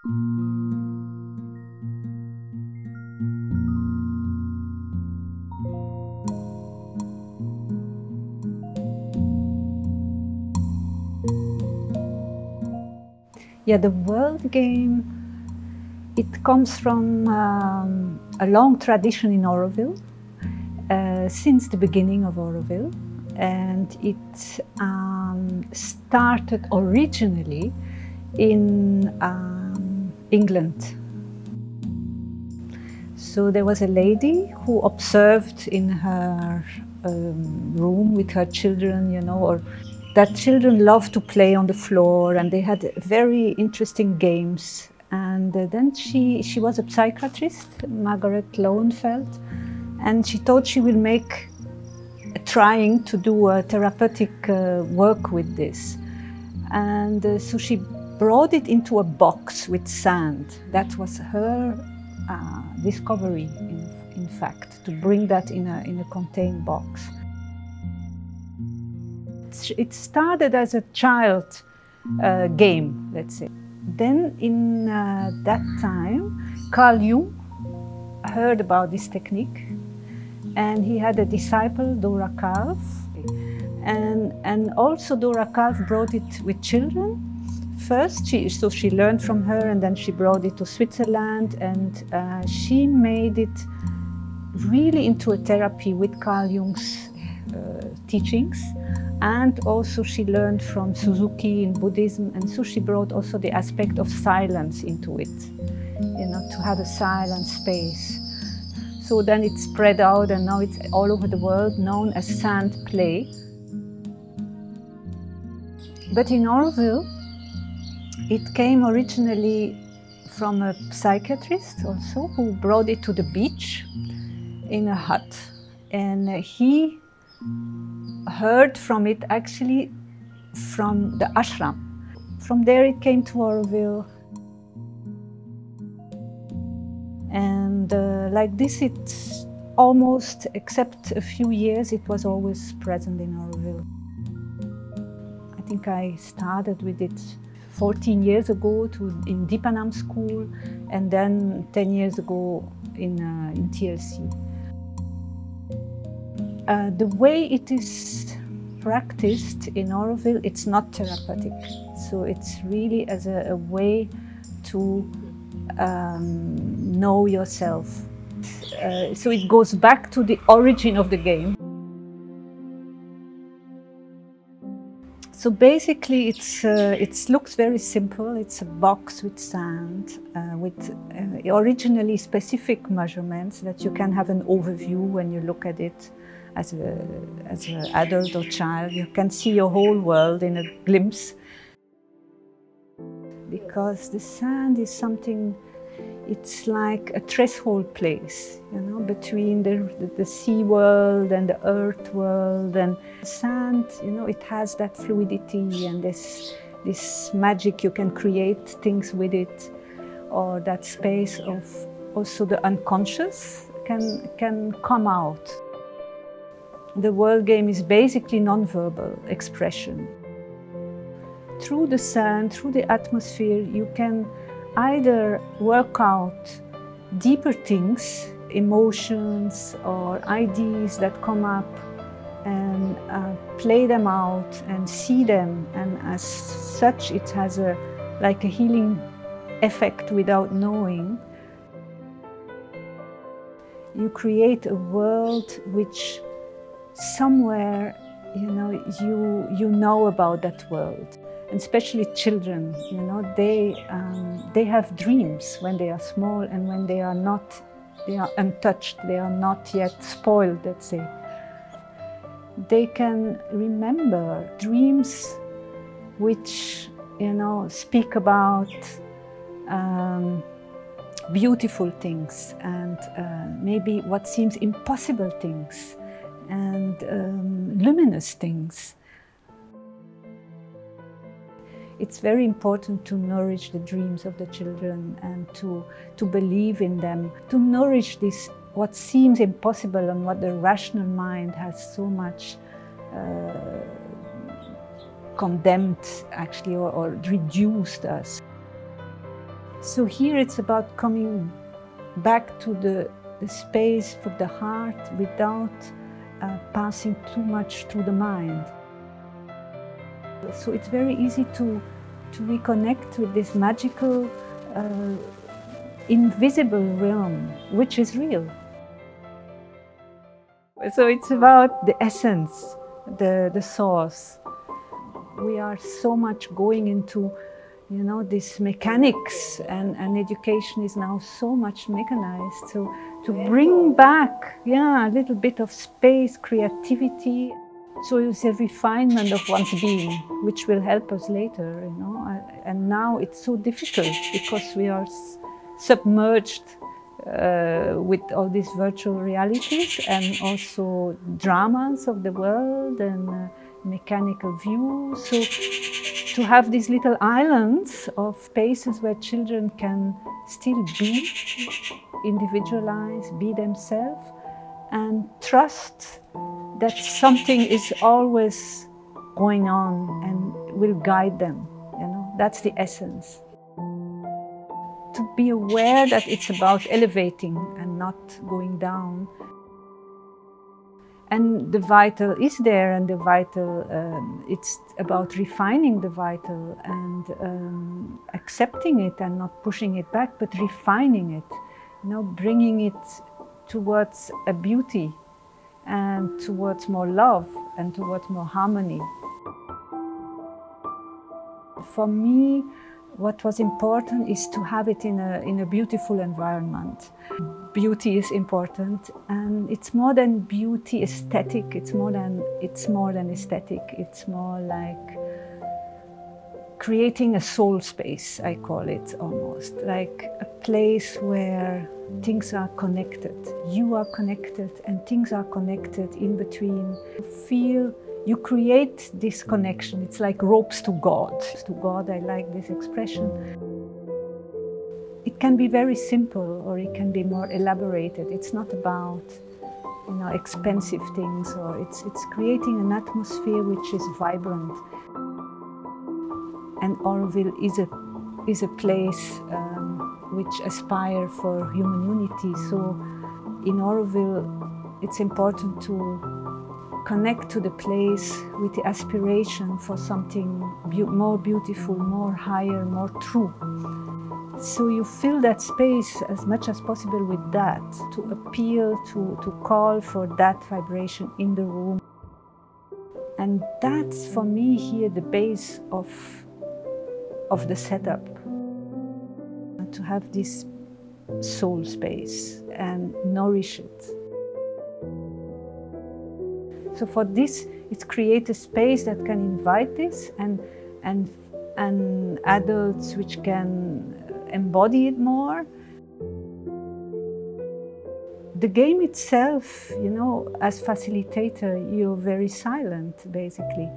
Yeah, the world game, it comes from a long tradition in Auroville, since the beginning of Auroville. And it started originally in England. So there was a lady who observed in her room with her children, you know, or that children loved to play on the floor, and they had very interesting games. And then she was a psychiatrist, Margaret Lowenfeld, and she thought she will make trying to do a therapeutic work with this. And so she brought it into a box with sand. That was her discovery, in fact, to bring that in a contained box. It started as a child game, let's say. Then in that time, Carl Jung heard about this technique, and he had a disciple, Dora Kalf, and also Dora Kalf brought it with children. First, so she learned from her, and then she brought it to Switzerland, and she made it really into a therapy with Carl Jung's teachings. And also she learned from Suzuki in Buddhism, and so she brought also the aspect of silence into it, you know, to have a silent space. So then it spread out, and now it's all over the world known as Sandplay. But in Auroville, it came originally from a psychiatrist also, who brought it to the beach in a hut. And he heard from it actually from the ashram. From there it came to Auroville. And like this, it's almost, except a few years, it was always present in Auroville. I think I started with it 14 years ago in Deepanam school, and then 10 years ago in TLC. The way it is practiced in Auroville, it's not therapeutic. So it's really as a way to know yourself. So it goes back to the origin of the game. So basically it looks very simple. It's a box with sand, with originally specific measurements that you can have an overview when you look at it. As an adult or child, you can see your whole world in a glimpse. Because the sand is something, it's like a threshold place, you know, between the sea world and the earth world. And sand, you know, it has that fluidity and this magic. You can create things with it, or that space of also the unconscious can come out. The world game is basically non-verbal expression. Through the sand, through the atmosphere, you can either work out deeper things, emotions or ideas that come up, and play them out and see them. And as such, it has like a healing effect without knowing. You create a world which somewhere, you know about that world. And especially children, you know, they have dreams when they are small, and when they are not, they are untouched, they are not yet spoiled, let's say. They can remember dreams which, you know, speak about beautiful things, and maybe what seems impossible things, and luminous things. It's very important to nourish the dreams of the children and to believe in them, to nourish this, what seems impossible and what the rational mind has so much condemned, actually, or reduced us. So here it's about coming back to the space for the heart without passing too much through the mind. So it's very easy to reconnect with this magical, invisible realm, which is real. So it's about the essence, the source. We are so much going into, you know, this mechanics, and education is now so much mechanized. So to bring back, a little bit of space, creativity. So it's a refinement of one's being, which will help us later, you know. And now it's so difficult because we are submerged with all these virtual realities and also dramas of the world and mechanical views. So to have these little islands of spaces where children can still be individualized, be themselves, and trust that something is always going on and will guide them, you know. That's the essence. To be aware that it's about elevating and not going down. And the vital is there, and the vital, it's about refining the vital and accepting it and not pushing it back, but refining it, you know, bringing it towards a beauty and towards more love and towards more harmony. For me, what was important is to have it in a beautiful environment. Beauty is important, and it's more than beauty aesthetic. It's more than aesthetic. It's more like creating a soul space, I call it, almost like a place where things are connected. You are connected, and things are connected in between. You create this connection. It's like ropes to God. To God, I like this expression. It can be very simple, or it can be more elaborated. It's not about, you know, expensive things, or it's creating an atmosphere which is vibrant. And Auroville is a place which aspires for human unity. So in Auroville, it's important to connect to the place with the aspiration for something more beautiful, more higher, more true. So you fill that space as much as possible with that, to appeal, to call for that vibration in the room. And that's, for me, here the base of the setup. To have this soul space and nourish it. So for this, it's create a space that can invite this, and adults which can embody it more. The game itself, you know, as facilitator, you're very silent, basically.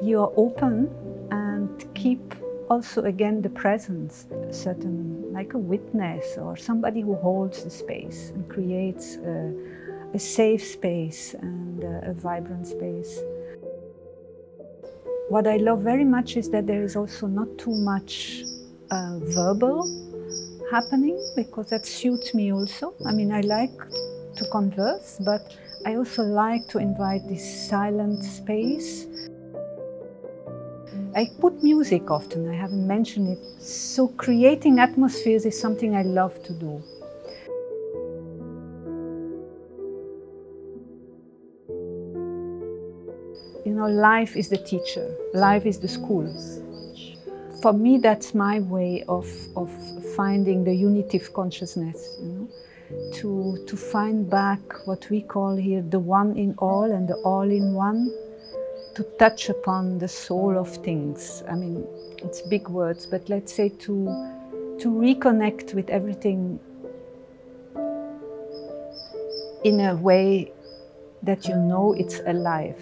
You are open and keep also, again, the presence, certain, like a witness or somebody who holds the space and creates a safe space and a vibrant space. What I love very much is that there is also not too much verbal happening, because that suits me also. I mean, I like to converse, but I also like to invite this silent space. I put music often, I haven't mentioned it. So creating atmospheres is something I love to do. You know, life is the teacher, life is the school. For me, that's my way of finding the unitive consciousness, you know, to find back what we call here the one in all and the all in one, to touch upon the soul of things. I mean, it's big words, but let's say to reconnect with everything in a way that you know it's alive.